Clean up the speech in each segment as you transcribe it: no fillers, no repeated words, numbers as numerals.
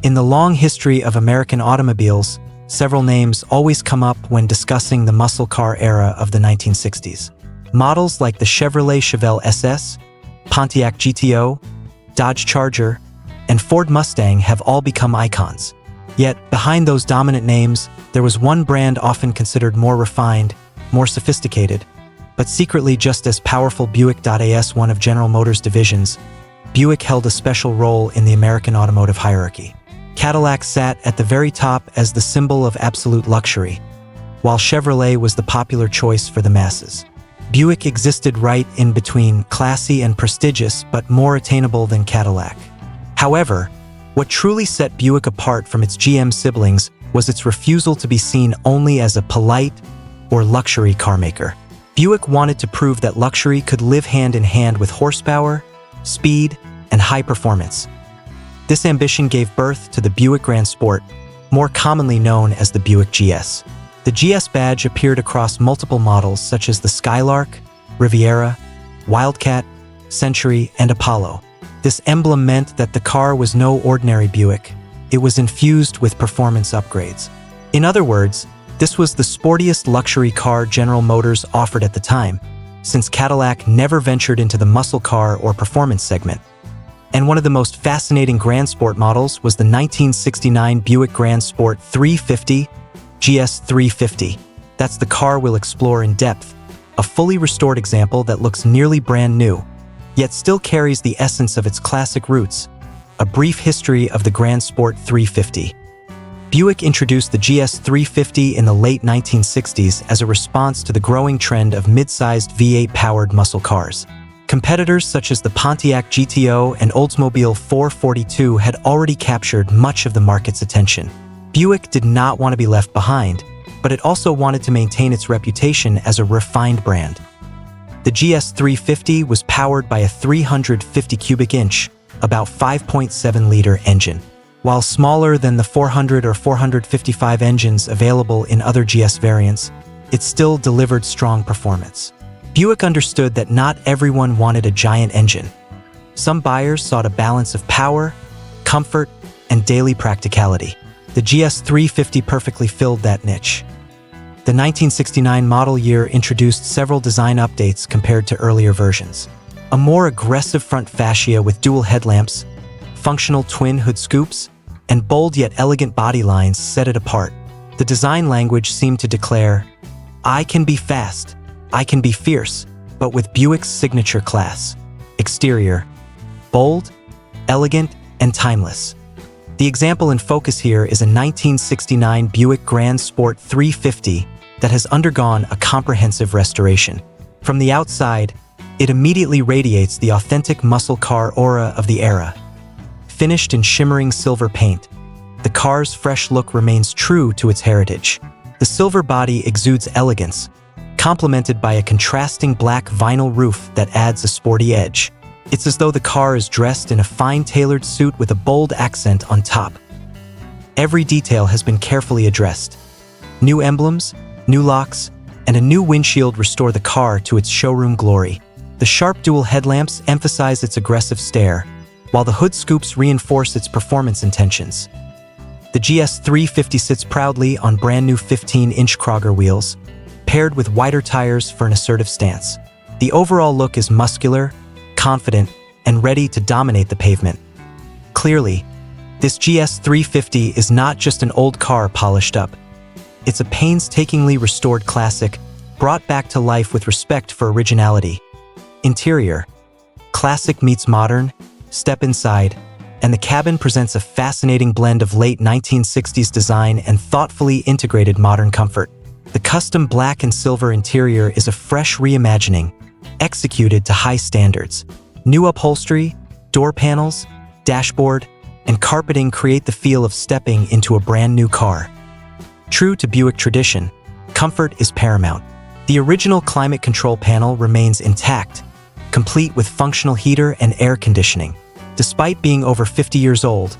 In the long history of American automobiles, several names always come up when discussing the muscle car era of the 1960s. Models like the Chevrolet Chevelle SS, Pontiac GTO, Dodge Charger, and Ford Mustang have all become icons. Yet, behind those dominant names, there was one brand often considered more refined, more sophisticated, but secretly just as powerful. Buick as one of General Motors' divisions, Buick held a special role in the American automotive hierarchy. Cadillac sat at the very top as the symbol of absolute luxury, while Chevrolet was the popular choice for the masses. Buick existed right in between, classy and prestigious, but more attainable than Cadillac. However, what truly set Buick apart from its GM siblings was its refusal to be seen only as a polite or luxury carmaker. Buick wanted to prove that luxury could live hand in hand with horsepower, speed, and high performance. This ambition gave birth to the Buick Gran Sport, more commonly known as the Buick GS. The GS badge appeared across multiple models such as the Skylark, Riviera, Wildcat, Century, and Apollo. This emblem meant that the car was no ordinary Buick. It was infused with performance upgrades. In other words, this was the sportiest luxury car General Motors offered at the time, since Cadillac never ventured into the muscle car or performance segment. And one of the most fascinating Gran Sport models was the 1969 Buick Gran Sport 350, GS 350. That's the car we'll explore in depth, a fully restored example that looks nearly brand new, yet still carries the essence of its classic roots. A brief history of the Gran Sport 350. Buick introduced the GS 350 in the late 1960s as a response to the growing trend of mid-sized V8-powered muscle cars. Competitors such as the Pontiac GTO and Oldsmobile 442 had already captured much of the market's attention. Buick did not want to be left behind, but it also wanted to maintain its reputation as a refined brand. The GS 350 was powered by a 350 cubic inch, about 5.7-liter engine. While smaller than the 400 or 455 engines available in other GS variants, it still delivered strong performance. Buick understood that not everyone wanted a giant engine. Some buyers sought a balance of power, comfort, and daily practicality. The GS 350 perfectly filled that niche. The 1969 model year introduced several design updates compared to earlier versions. A more aggressive front fascia with dual headlamps, functional twin hood scoops, and bold yet elegant body lines set it apart. The design language seemed to declare, "I can be fast, I can be fierce, but with Buick's signature class." Exterior: bold, elegant, and timeless. The example in focus here is a 1969 Buick Gran Sport 350 that has undergone a comprehensive restoration. From the outside, it immediately radiates the authentic muscle car aura of the era. Finished in shimmering silver paint, the car's fresh look remains true to its heritage. The silver body exudes elegance, complemented by a contrasting black vinyl roof that adds a sporty edge. It's as though the car is dressed in a fine tailored suit with a bold accent on top. Every detail has been carefully addressed. New emblems, new locks, and a new windshield restore the car to its showroom glory. The sharp dual headlamps emphasize its aggressive stare, while the hood scoops reinforce its performance intentions. The GS 350 sits proudly on brand new 15-inch Kragar wheels, paired with wider tires for an assertive stance. The overall look is muscular, confident, and ready to dominate the pavement. Clearly, this GS 350 is not just an old car polished up. It's a painstakingly restored classic, brought back to life with respect for originality. Interior: classic meets modern. Step inside, and the cabin presents a fascinating blend of late 1960s design and thoughtfully integrated modern comfort. The custom black and silver interior is a fresh reimagining, executed to high standards. New upholstery, door panels, dashboard, and carpeting create the feel of stepping into a brand new car. True to Buick tradition, comfort is paramount. The original climate control panel remains intact, complete with functional heater and air conditioning. Despite being over 50 years old,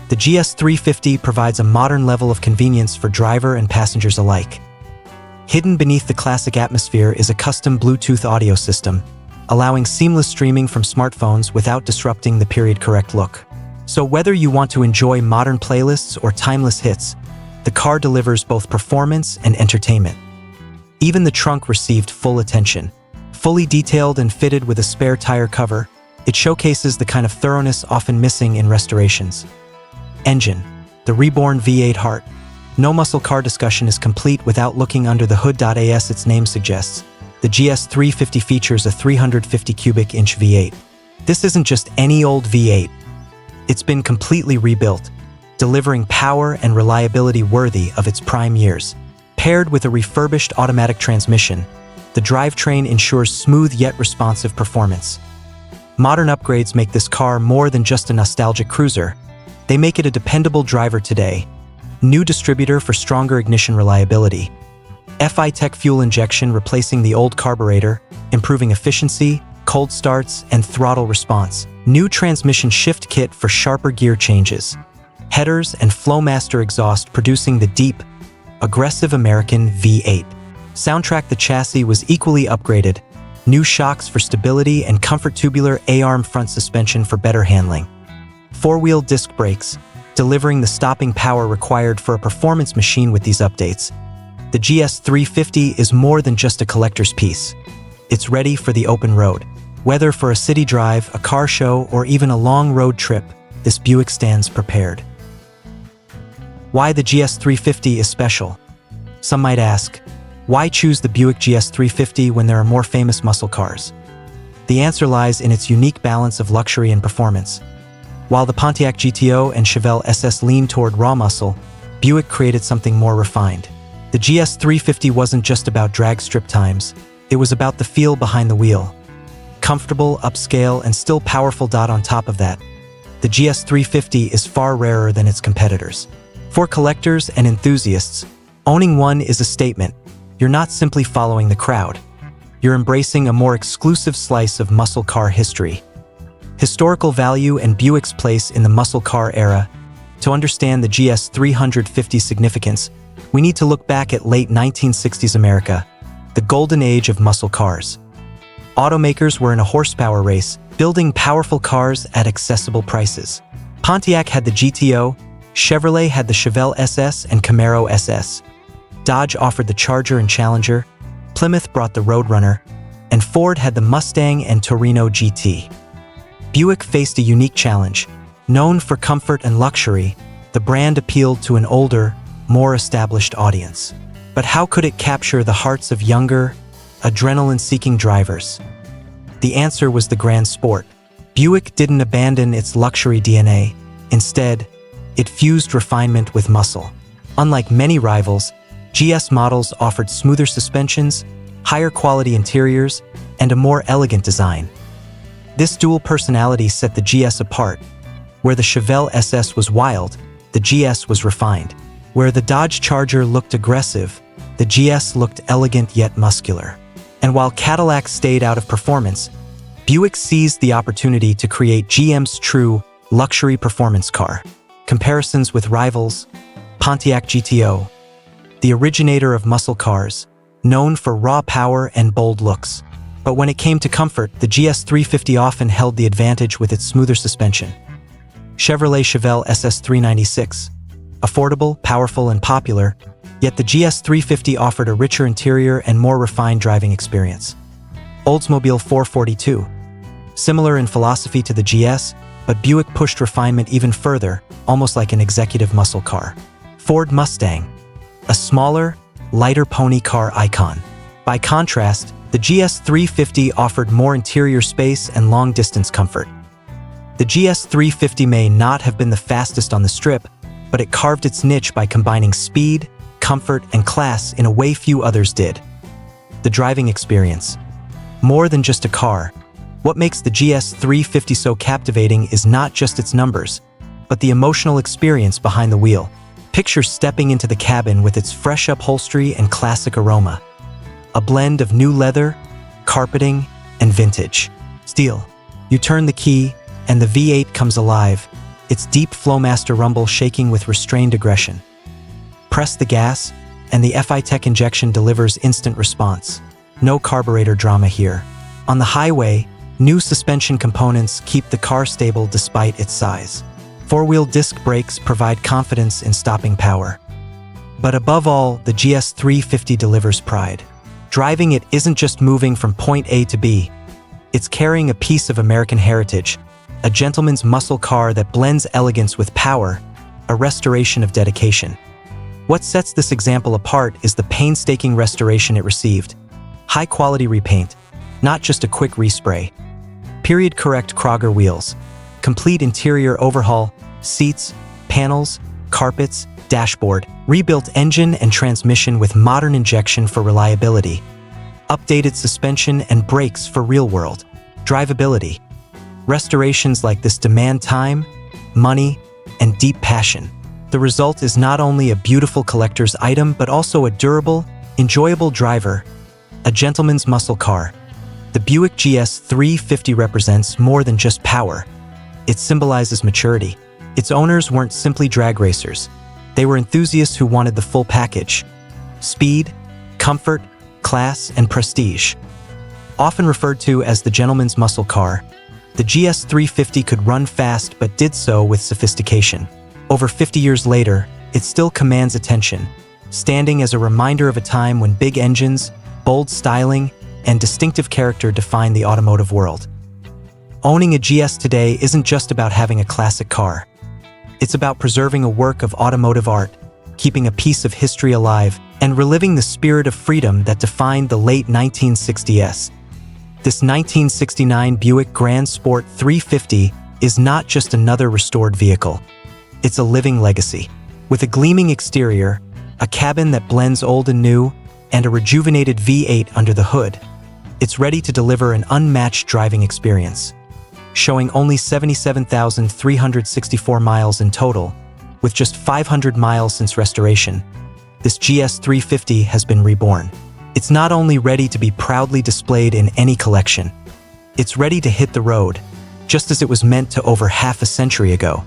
the GS 350 provides a modern level of convenience for driver and passengers alike. Hidden beneath the classic atmosphere is a custom Bluetooth audio system, allowing seamless streaming from smartphones without disrupting the period-correct look. So whether you want to enjoy modern playlists or timeless hits, the car delivers both performance and entertainment. Even the trunk received full attention. Fully detailed and fitted with a spare tire cover, it showcases the kind of thoroughness often missing in restorations. Engine, the reborn V8 heart. No muscle car discussion is complete without looking under the hood. As its name suggests, the GS 350 features a 350 cubic inch V8. This isn't just any old V8. It's been completely rebuilt, delivering power and reliability worthy of its prime years. Paired with a refurbished automatic transmission, the drivetrain ensures smooth yet responsive performance. Modern upgrades make this car more than just a nostalgic cruiser. They make it a dependable driver today. New distributor for stronger ignition reliability. FI Tech fuel injection replacing the old carburetor, improving efficiency, cold starts, and throttle response. New transmission shift kit for sharper gear changes. Headers and Flowmaster exhaust producing the deep, aggressive American V8. Soundtrack. The chassis was equally upgraded. New shocks for stability and comfort. Tubular A-arm front suspension for better handling. Four-wheel disc brakes, delivering the stopping power required for a performance machine. With these updates, the GS 350 is more than just a collector's piece. It's ready for the open road. Whether for a city drive, a car show, or even a long road trip, this Buick stands prepared. Why the GS 350 is special? Some might ask, why choose the Buick GS 350 when there are more famous muscle cars? The answer lies in its unique balance of luxury and performance. While the Pontiac GTO and Chevelle SS lean toward raw muscle, Buick created something more refined. The GS 350 wasn't just about drag strip times, it was about the feel behind the wheel. Comfortable, upscale, and still powerful. On top of that, the GS 350 is far rarer than its competitors. For collectors and enthusiasts, owning one is a statement. You're not simply following the crowd. You're embracing a more exclusive slice of muscle car history. Historical value and Buick's place in the muscle car era. To understand the GS 350's significance, we need to look back at late 1960s America, the golden age of muscle cars. Automakers were in a horsepower race, building powerful cars at accessible prices. Pontiac had the GTO, Chevrolet had the Chevelle SS and Camaro SS. Dodge offered the Charger and Challenger, Plymouth brought the Roadrunner, and Ford had the Mustang and Torino GT. Buick faced a unique challenge. Known for comfort and luxury, the brand appealed to an older, more established audience. But how could it capture the hearts of younger, adrenaline-seeking drivers? The answer was the Gran Sport. Buick didn't abandon its luxury DNA. Instead, it fused refinement with muscle. Unlike many rivals, GS models offered smoother suspensions, higher quality interiors, and a more elegant design. This dual personality set the GS apart. Where the Chevelle SS was wild, the GS was refined. Where the Dodge Charger looked aggressive, the GS looked elegant yet muscular. And while Cadillac stayed out of performance, Buick seized the opportunity to create GM's true luxury performance car. Comparisons with rivals: Pontiac GTO, the originator of muscle cars, known for raw power and bold looks. But when it came to comfort, the GS 350 often held the advantage with its smoother suspension. Chevrolet Chevelle SS 396, affordable, powerful, and popular, yet the GS 350 offered a richer interior and more refined driving experience. Oldsmobile 442, similar in philosophy to the GS, but Buick pushed refinement even further, almost like an executive muscle car. Ford Mustang, a smaller, lighter pony car icon. By contrast, the GS 350 offered more interior space and long-distance comfort. The GS 350 may not have been the fastest on the strip, but it carved its niche by combining speed, comfort, and class in a way few others did. The driving experience. More than just a car, what makes the GS 350 so captivating is not just its numbers, but the emotional experience behind the wheel. Picture stepping into the cabin with its fresh upholstery and classic aroma. A blend of new leather, carpeting, and vintage steel. You turn the key, and the V8 comes alive, its deep Flowmaster rumble shaking with restrained aggression. Press the gas, and the FI Tech injection delivers instant response. No carburetor drama here. On the highway, new suspension components keep the car stable despite its size. Four-wheel disc brakes provide confidence in stopping power. But above all, the GS 350 delivers pride. Driving it isn't just moving from point A to B. It's carrying a piece of American heritage, a gentleman's muscle car that blends elegance with power, a restoration of dedication. What sets this example apart is the painstaking restoration it received. High-quality repaint, not just a quick respray. Period-correct Kragar wheels, complete interior overhaul, seats, panels, carpets, dashboard, rebuilt engine and transmission with modern injection for reliability, updated suspension and brakes for real-world drivability. Restorations like this demand time, money, and deep passion. The result is not only a beautiful collector's item but also a durable, enjoyable driver, a gentleman's muscle car. The Buick GS 350 represents more than just power. It symbolizes maturity. Its owners weren't simply drag racers. They were enthusiasts who wanted the full package: speed, comfort, class, and prestige. Often referred to as the gentleman's muscle car, the GS 350 could run fast but did so with sophistication. Over 50 years later, it still commands attention, standing as a reminder of a time when big engines, bold styling, and distinctive character defined the automotive world. Owning a GS today isn't just about having a classic car. It's about preserving a work of automotive art, keeping a piece of history alive, and reliving the spirit of freedom that defined the late 1960s. This 1969 Buick Gran Sport 350 is not just another restored vehicle. It's a living legacy. With a gleaming exterior, a cabin that blends old and new, and a rejuvenated V8 under the hood, it's ready to deliver an unmatched driving experience. Showing only 77,364 miles in total, with just 500 miles since restoration, this GS 350 has been reborn. It's not only ready to be proudly displayed in any collection, it's ready to hit the road, just as it was meant to over half a century ago.